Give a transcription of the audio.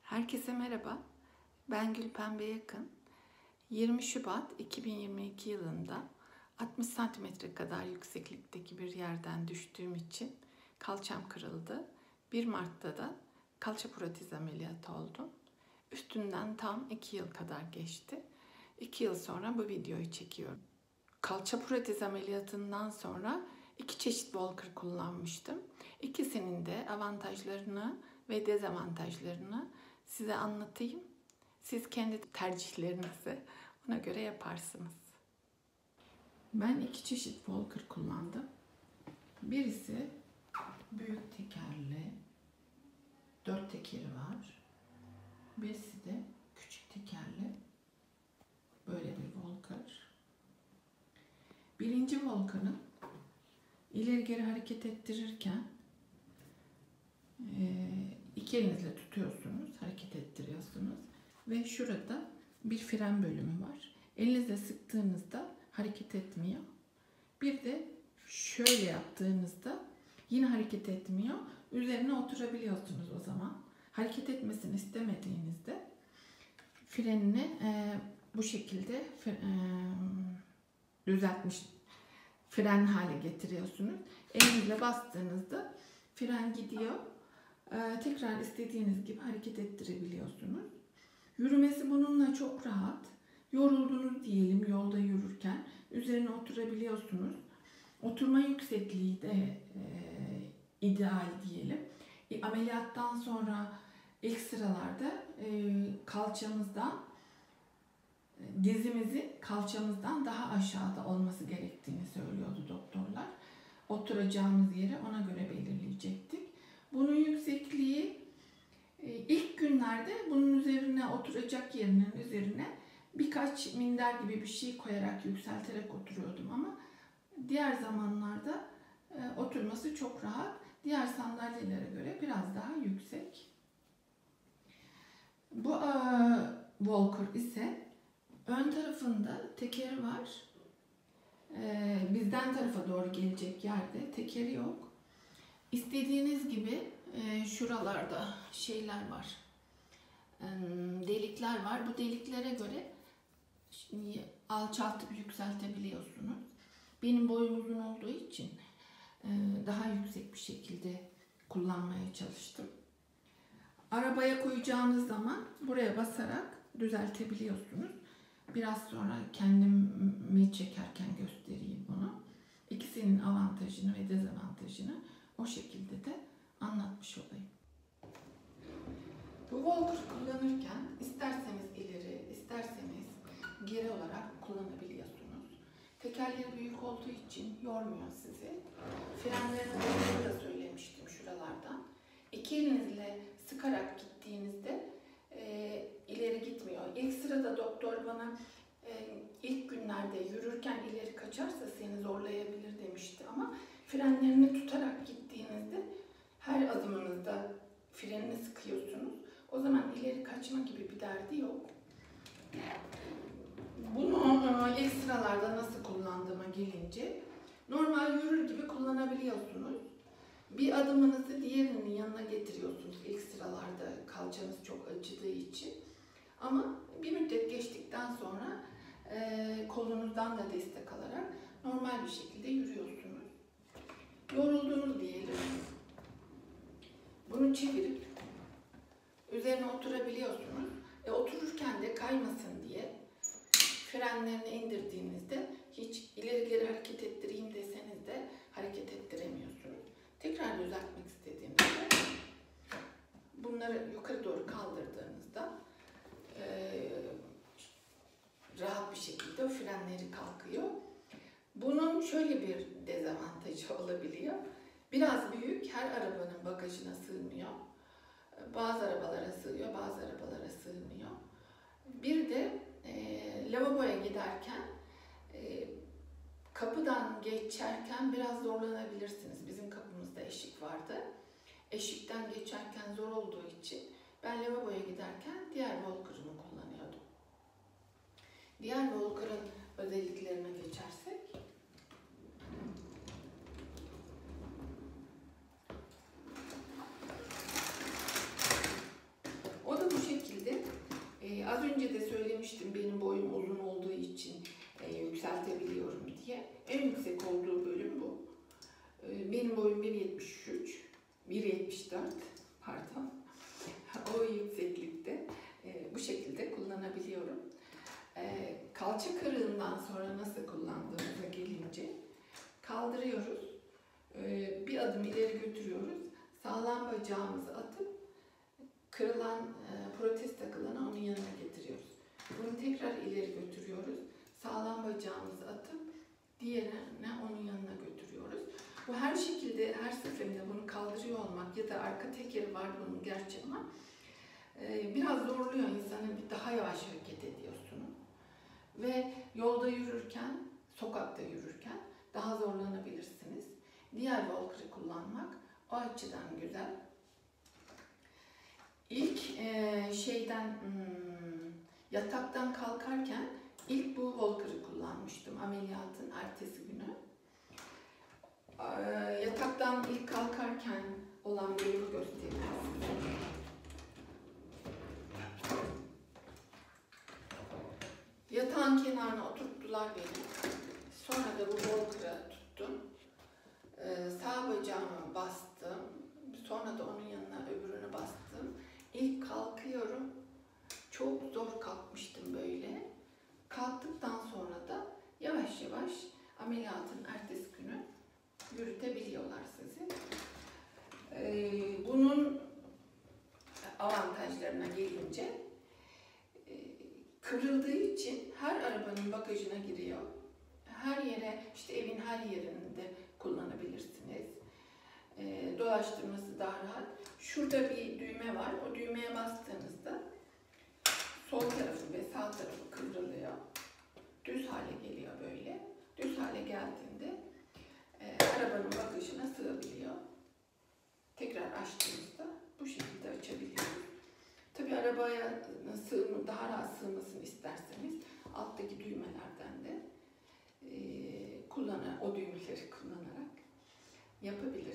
Herkese merhaba. Ben Gülpembe Yakın. 20 Şubat 2022 yılında 60 santimetre kadar yükseklikteki bir yerden düştüğüm için kalçam kırıldı. 1 Mart'ta da kalça protezi ameliyatı oldum. Üstünden tam 2 yıl kadar geçti. 2 yıl sonra bu videoyu çekiyorum. Kalça protezi ameliyatından sonra 2 çeşit Walker kullanmıştım. İkisinin de avantajlarını ve dezavantajlarını size anlatayım. Siz kendi tercihlerinizi ona göre yaparsınız. Ben 2 çeşit Walker kullandım. Birisi büyük tekerli, 4 tekeri var. Birisi de küçük tekerli, böyle bir Walker. Birinci Walker'ın ileri geri hareket ettirirken iki elinizle tutuyorsunuz, hareket ettiriyorsunuz ve şurada bir fren bölümü var. Elinizle sıktığınızda hareket etmiyor. Bir de şöyle yaptığınızda yine hareket etmiyor. Üzerine oturabiliyorsunuz o zaman. Hareket etmesini istemediğinizde frenini bu şekilde düzeltmiş fren hale getiriyorsunuz. Elinizle bastığınızda fren gidiyor. Tekrar istediğiniz gibi hareket ettirebiliyorsunuz. Yürümesi bununla çok rahat. Yoruldunuz diyelim yolda yürürken üzerine oturabiliyorsunuz. Oturma yüksekliği de ideal diyelim. Ameliyattan sonra ilk sıralarda kalçamızdan, dizimizin kalçamızdan daha aşağıda olması gerektiğini söylüyordu doktorlar. Oturacağımız yeri ona göre belirleyecektik. Bunun yüksekliği ilk günlerde bunun üzerine oturacak yerinin üzerine birkaç minder gibi bir şey koyarak yükselterek oturuyordum ama diğer zamanlarda oturması çok rahat. Diğer sandalyelere göre biraz daha yüksek. Bu Walker ise ön tarafında tekeri var. Bizden tarafa doğru gelecek yerde tekeri yok. İstediğiniz gibi şuralarda şeyler var. Delikler var. Bu deliklere göre alçaltıp yükseltebiliyorsunuz. Benim boyum uzun olduğu için daha yüksek bir şekilde kullanmaya çalıştım. Arabaya koyacağınız zaman buraya basarak düzeltebiliyorsunuz. Biraz sonra kendimi çekerken göstereyim bunu. İkisinin avantajını ve dezavantajını o şekilde de anlatmış olayım. Bu Walker kullanırken isterseniz ileri, isterseniz geri olarak kullanabiliyorsunuz. Tekerleri büyük olduğu için yormuyor sizi. Frenlerini de söylemiştim şuralardan. İki elinizle sıkarak gittiğinizde ileri gitmiyor. İlk sırada doktor bana ilk günlerde yürürken ileri kaçarsa seni zorlayabilir demişti ama frenlerini tutarak gittiğinizde her adımınızda frenini sıkıyorsunuz. O zaman ileri kaçma gibi bir derdi yok. Bunu ilk sıralarda nasıl kullandığıma gelince normal yürür gibi kullanabiliyorsunuz. Bir adımınızı diğerinin yanına getiriyorsunuz ilk sıralarda kalçanız çok acıdığı için. Ama bir müddet geçtikten sonra kolunuzdan da destek alarak normal bir şekilde yürüyorsunuz. Yoruldunuz diyelim. Bunu çevirip üzerine oturabiliyorsunuz. Otururken de kaymasın diye frenlerini indirdiğinizde hiç ileri geri hareket ettireyim deseniz de hareket ettiremiyorsunuz. Tekrar düzeltmek istediğinizde bunları yukarı doğru kaldırdığınızda rahat bir şekilde o frenleri kalkıyor. Bunun şöyle bir dezavantajı olabiliyor. Biraz büyük, her arabanın bagajına sığmıyor. Bazı arabalara sığıyor, bazı arabalara sığmıyor. Bir de lavaboya giderken kapıdan geçerken biraz zorlanabilirsiniz. Bizim kapımızda eşik vardı. Eşikten geçerken zor olduğu için ben lavaboya giderken diğer Walker'ımı kullanıyordum. Diğer Walker'ın özelliklerine geçersek, o da bu bacağımızı atıp kırılan protez takılanı onun yanına getiriyoruz. Bunu tekrar ileri götürüyoruz. Sağlam bacağımızı atıp diğerine onun yanına götürüyoruz. Bu her şekilde, her seferinde bunu kaldırıyor olmak ya da arka tekeri var bunun gerçi ama biraz zorluyor insanı, bir daha yavaş hareket ediyorsunuz. Ve yolda yürürken, sokakta yürürken daha zorlanabilirsiniz. Diğer walker'ı kullanmak o açıdan güzel. İlk yataktan kalkarken ilk bu walker'ı kullanmıştım ameliyatın ertesi günü. Yataktan ilk kalkarken olan bölümü göstereyim. Yatağın kenarına oturttular beni. Sonra da bu walker'ı tuttum. Sağ bacağımı bastım. Sonra da onun yanına öbürünü bastım. İlk kalkıyorum. Çok zor kalkmıştım böyle. Kalktıktan sonra da yavaş yavaş ameliyatın ertesi günü yürütebiliyorlar sizi. Bunun avantajlarına gelince kıvrıldığı için her arabanın bagajına giriyor. Her yere, işte evin her yerinde kullanabilirsiniz. Dolaştırması daha rahat. Şurada bir düğme var. O düğmeye bastığınızda sol tarafı ve sağ tarafı kıvrılıyor. Düz hale geliyor böyle. Düz hale geldiğinde arabanın bagajına sığabiliyor. Tekrar açtığımızda bu şekilde açabiliyoruz. Tabii arabaya daha rahat sığmasını isterseniz alttaki düğmelerden de o düğmeleri kullanarak yapabilirsiniz.